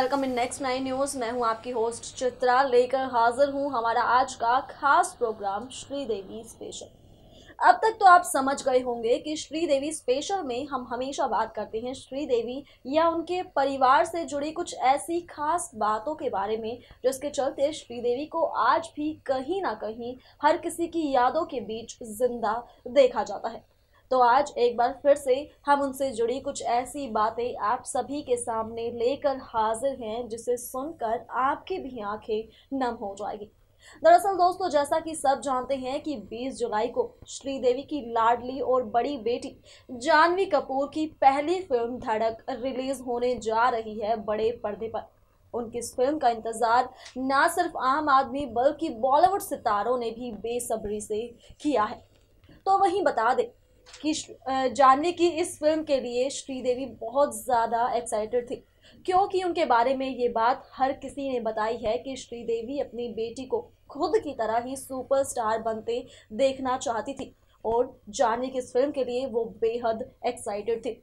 Welcome in next 9 news. मैं हूं आपकी होस्ट चित्रा, लेकर हाजिर हूं हमारा आज का खास प्रोग्राम श्रीदेवी स्पेशल। अब तक तो आप समझ गए होंगे कि श्रीदेवी स्पेशल में हम हमेशा बात करते हैं श्रीदेवी या उनके परिवार से जुड़ी कुछ ऐसी खास बातों के बारे में जिसके चलते श्रीदेवी को आज भी कहीं ना कहीं हर किसी की यादों के बीच जिंदा देखा जाता है। तो आज एक बार फिर से हम उनसे जुड़ी कुछ ऐसी बातें आप सभी के सामने लेकर हाजिर हैं जिसे सुनकर आपकी भी आंखें नम हो जाएगी। दरअसल दोस्तों, जैसा कि सब जानते हैं कि 20 जुलाई को श्रीदेवी की लाडली और बड़ी बेटी जानवी कपूर की पहली फिल्म धड़क रिलीज होने जा रही है बड़े पर्दे पर। उनकी इस फिल्म का इंतजार ना सिर्फ आम आदमी बल्कि बॉलीवुड सितारों ने भी बेसब्री से किया है। तो वहीं बता दें कि जानवी की इस फिल्म के लिए श्रीदेवी बहुत ज़्यादा एक्साइटेड थी, क्योंकि उनके बारे में ये बात हर किसी ने बताई है कि श्रीदेवी अपनी बेटी को खुद की तरह ही सुपरस्टार बनते देखना चाहती थी और जानवी की इस फिल्म के लिए वो बेहद एक्साइटेड थी।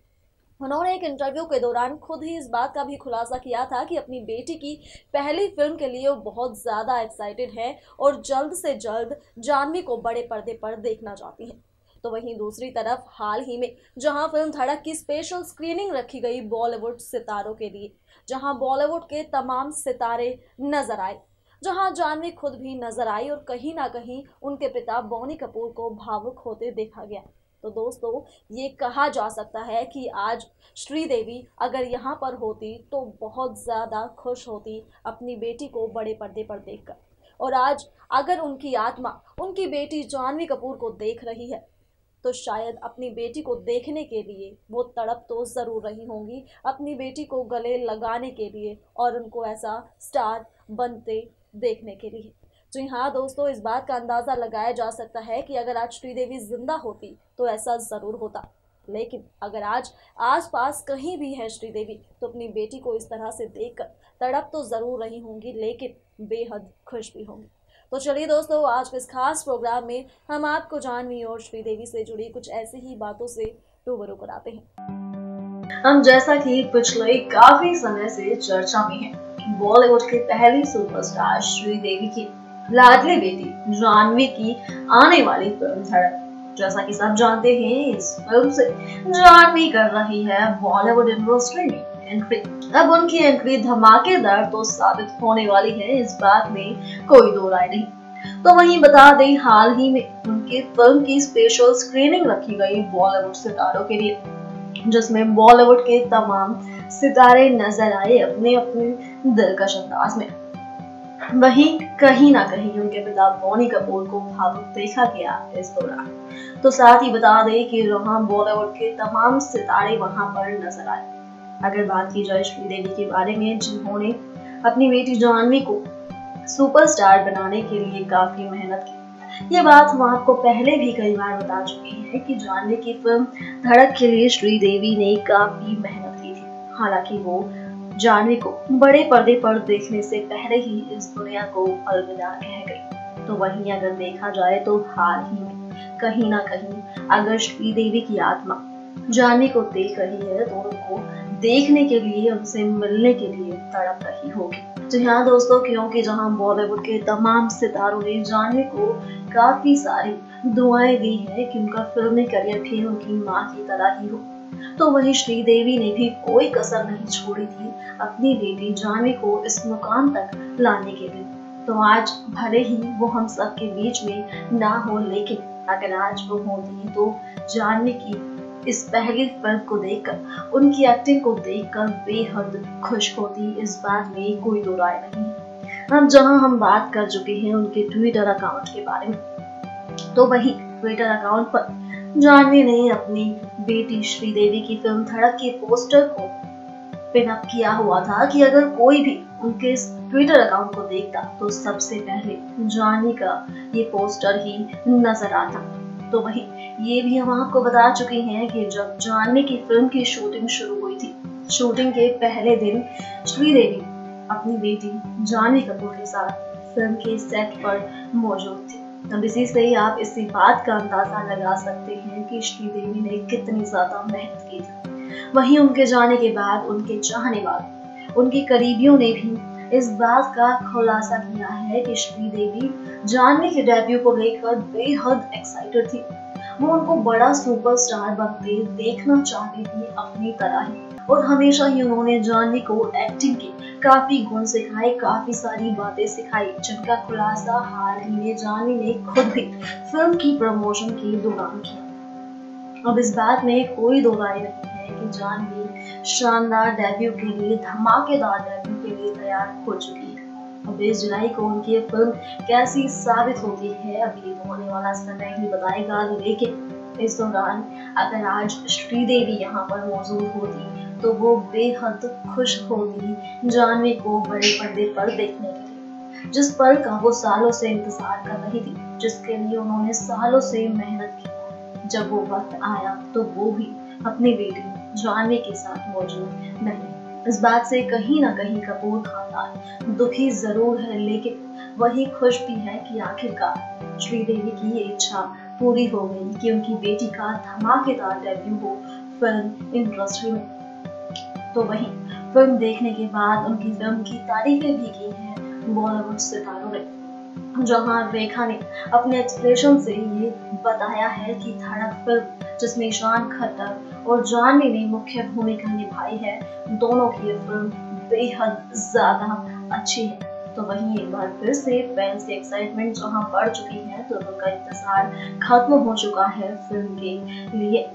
उन्होंने एक इंटरव्यू के दौरान खुद ही इस बात का भी खुलासा किया था कि अपनी बेटी की पहली फिल्म के लिए वो बहुत ज़्यादा एक्साइटेड है और जल्द से जल्द जानवी को बड़े पर्दे पर देखना चाहती हैं। तो वहीं दूसरी तरफ हाल ही में जहां फिल्म धड़क की स्पेशल स्क्रीनिंग रखी गई बॉलीवुड सितारों के लिए, जहां बॉलीवुड के तमाम सितारे नजर आए, जहां जानवी खुद भी नजर आई और कहीं ना कहीं उनके पिता बोनी कपूर को भावुक होते देखा गया। तो दोस्तों, ये कहा जा सकता है कि आज श्रीदेवी अगर यहाँ पर होती तो बहुत ज़्यादा खुश होती अपनी बेटी को बड़े पर्दे पर देखकर। और आज अगर उनकी आत्मा उनकी बेटी जानवी कपूर को देख रही है तो शायद अपनी बेटी को देखने के लिए वो तड़प तो ज़रूर रही होंगी, अपनी बेटी को गले लगाने के लिए और उनको ऐसा स्टार बनते देखने के लिए। जी हाँ दोस्तों, इस बात का अंदाज़ा लगाया जा सकता है कि अगर आज श्रीदेवी जिंदा होती तो ऐसा ज़रूर होता, लेकिन अगर आज आसपास कहीं भी है श्रीदेवी तो अपनी बेटी को इस तरह से देखकर तड़प तो ज़रूर रही होंगी, लेकिन बेहद खुश भी होंगी। तो चलिए दोस्तों, आज के इस खास प्रोग्राम में हम आपको जानवी और श्रीदेवी से जुड़ी कुछ ऐसी ही बातों से रूबरू कराते हैं। हम जैसा कि पिछले काफी समय से चर्चा में हैं, बॉलीवुड की पहली सुपरस्टार श्रीदेवी की लाडली बेटी जानवी की आने वाली फिल्म धड़क। जैसा कि सब जानते हैं, इस फिल्म से जानवी कर रही है बॉलीवुड इंडस्ट्री में एंट्री। अब उनकी एंट्री धमाकेदार तो साबित होने वाली है, इस बात में कोई दो राय नहीं। तो वहीं बता दें, हाल ही में उनकी फिल्म की स्पेशल स्क्रीनिंग रखी गई बॉलीवुड सितारों के लिए, जिसमें बॉलीवुड के तमाम सितारे नजर आए अपने अपने दिलकश अंदाज में। वहीं कहीं ना कहीं उनके पिता बोनी कपूर को भावुक देखा गया इस दौरान। तो साथ ही बता दें कि वहां बॉलीवुड के तमाम सितारे वहां पर नजर आए। अगर बात की जाए श्रीदेवी के बारे में, जिन्होंने अपनी बेटी जानवी को सुपरस्टार बनाने के लिए काफी मेहनत की, ये बात हम आपको पहले भी कई बार बता चुके हैं कि जानवी की फिल्म धड़क के लिए श्रीदेवी ने काफी मेहनत की थी। हालांकि वो जानवी को बड़े पर्दे पर देखने से पहले ही इस दुनिया को अलविदा कह गई। तो वहीं अगर देखा जाए तो हाल ही में कहीं ना कहीं अगर श्रीदेवी की आत्मा जानवी को देख रही है तो उनको देखने के लिए, उनसे मिलने के लिए तड़प रही होगी। तो यहाँ दोस्तों, क्योंकि जहाँ बॉलीवुड के तमाम सितारों ने जानवी को काफी सारी दुआएं दी है कि उनका फिल्मी करियर भी उनकी माँ की तरह ही हो, तो वहीं श्रीदेवी ने भी कोई कसर नहीं छोड़ी थी अपनी बेटी जानवी को इस मुकाम तक लाने के लिए। तो आज भले ही वो हम सब के बीच में ना हो, लेकिन अगर आज वो होती तो जानवी की इस पहली फिल्म को देखकर, उनकी एक्टिंग को देखकर बेहद खुश होती, इस बात में कोई दो राय नहीं। अब जहां हम बात कर चुके हैं उनके ट्विटर अकाउंट के बारे में, तो वही ट्विटर अकाउंट पर जानवी ने अपनी बेटी श्रीदेवी की फिल्म धड़क के पोस्टर को पिन अप किया हुआ था कि अगर कोई भी उनके इस ट्विटर अकाउंट को देखता तो सबसे पहले जानवी का ये पोस्टर ही नजर आता। तो वही ये भी हम आपको बता चुके हैं कि जब जानवी की फिल्म की शूटिंग शुरू हुई थी, शूटिंग के पहले दिन श्रीदेवी अपनी बेटी जानवी कपूर के साथ फिल्म के सेट पर मौजूद थी। अब इसी से आप इसी बात का अंदाजा लगा सकते हैं कि श्रीदेवी ने कितनी ज्यादा मेहनत की थी। वहीं उनके जाने के बाद उनके चाहने वाले उनकी करीबियों ने भी इस बात का खुलासा किया है कि श्रीदेवी जाह्नवी के डेब्यू को लेकर बेहद एक्साइटेड थी। वो उनको बड़ा सुपरस्टार बनते देखना चाहती थी अपनी तरह ही, और हमेशा ही उन्होंने जाह्नवी को एक्टिंग के काफी गुण सिखाए, काफी सारी बातें सिखाई, जिनका खुलासा हाल ही में जाह्नवी ने खुद भी फिल्म की प्रमोशन के दौरान किया। अब इस बात में कोई दो राय नहीं है कि जाह्नवी शानदार डेब्यू के लिए, धमाकेदार डेब्यू के लिए तैयार हो चुकी है। अब 20 जुलाई को उनकी ये फिल्म कैसी साबित होती है अभी होने वाला समय ही बताएगा, लेकिन इस दौरान अगर आज श्रीदेवी यहाँ पर मौजूद होती तो वो बेहद खुश होगी जाह्नवी को बड़े पर्दे पर देखने के लिए, जिस पल का वो सालों से इंतजार कर रही थी, जिसके लिए उन्होंने सालों से मेहनत की। जब वो वक्त आया तो वो भी अपनी बेटी जाह्नवी के साथ मौजूद नहीं। इस बात से कहीं ना कहीं कपूर खानदान दुखी जरूर है, लेकिन वही खुश भी है कि आखिरकार श्रीदेवी की ये इच्छा पूरी हो गई कि उनकी बेटी का धमाकेदार डेब्यू हो फिल्म इंडस्ट्री में। तो वहीं फिल्म देखने के बाद उनकी फिल्म की तारीफें भी की हैं बॉलीवुड सितारों ने, जहां रेखा ने अपने एक्सप्रेशन से ये बताया है कि धड़क फिल्म जिसमें ईशान खट्टर और जाह्नवी ने मुख्य भूमिका निभाई है, दोनों की ये फिल्म बेहद ज्यादा अच्छी है। तो वहीं एक बार फिर से फैंस की एक्साइटमेंट जहां बढ़ चुकी है तो उनका इंतजार खत्म हो चुका है फिल्म के लिए।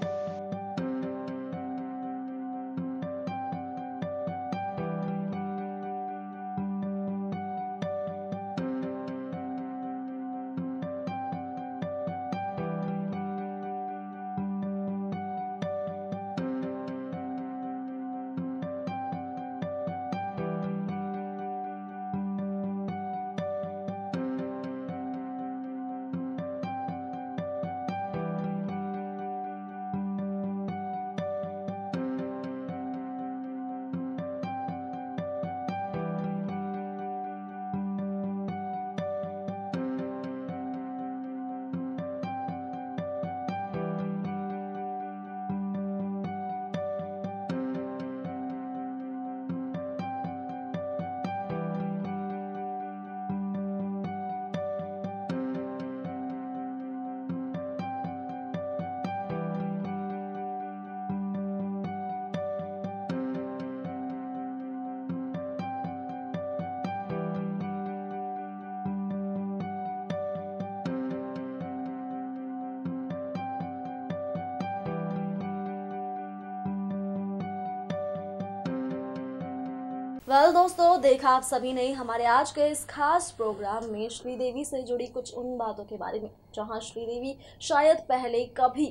दोस्तों, देखा आप सभी ने हमारे आज के इस खास प्रोग्राम में श्रीदेवी से जुड़ी कुछ उन बातों के बारे में जहां श्रीदेवी शायद पहले कभी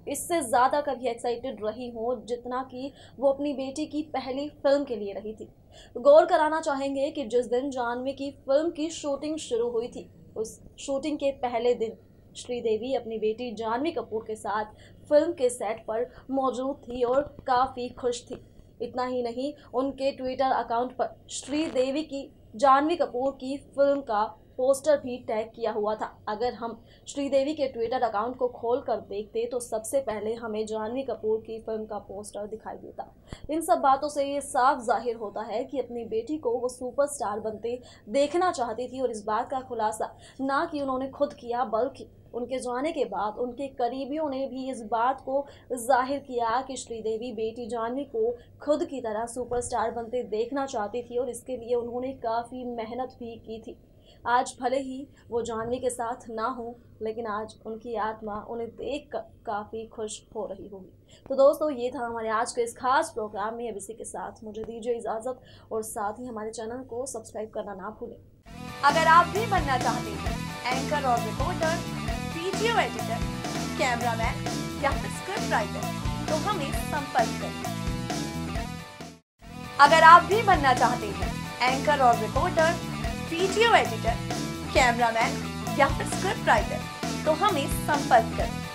इससे ज़्यादा कभी एक्साइटेड रही हो जितना कि वो अपनी बेटी की पहली फिल्म के लिए रही थी। गौर कराना चाहेंगे कि जिस दिन जाह्नवी की फिल्म की शूटिंग शुरू हुई थी, उस शूटिंग के पहले दिन श्रीदेवी अपनी बेटी जाह्नवी कपूर के साथ फिल्म के सेट पर मौजूद थी और काफ़ी खुश थी। इतना ही नहीं, उनके ट्विटर अकाउंट पर श्रीदेवी की जाह्नवी कपूर की फिल्म का पोस्टर भी टैग किया हुआ था। अगर हम श्रीदेवी के ट्विटर अकाउंट को खोल कर देखते तो सबसे पहले हमें जाह्नवी कपूर की फिल्म का पोस्टर दिखाई देता। इन सब बातों से ये साफ जाहिर होता है कि अपनी बेटी को वो सुपरस्टार बनते देखना चाहती थी, और इस बात का खुलासा ना कि उन्होंने खुद किया बल्कि उनके जाने के बाद उनके करीबियों ने भी इस बात को जाहिर किया कि श्रीदेवी बेटी जाह्नवी को खुद की तरह सुपरस्टार बनते देखना चाहती थी, और इसके लिए उन्होंने काफ़ी मेहनत भी की थी। आज भले ही वो जाह्नवी के साथ ना हो, लेकिन आज उनकी आत्मा उन्हें देखकर काफ़ी खुश हो रही होगी। तो दोस्तों, ये था हमारे आज के इस खास प्रोग्राम में। अब इसी के साथ मुझे दीजिए इजाज़त, और साथ ही हमारे चैनल को सब्सक्राइब करना ना भूलें। अगर आप भी बनना चाहते हैं एंकर और रिपोर्टर, वीडियो एडिटर, कैमरामैन या फिर स्क्रिप्ट राइटर, तो हमें संपर्क करें। अगर आप भी बनना चाहते हैं एंकर और रिपोर्टर, वीडियो एडिटर, कैमरामैन या फिर स्क्रिप्ट राइटर, तो हमें संपर्क करें।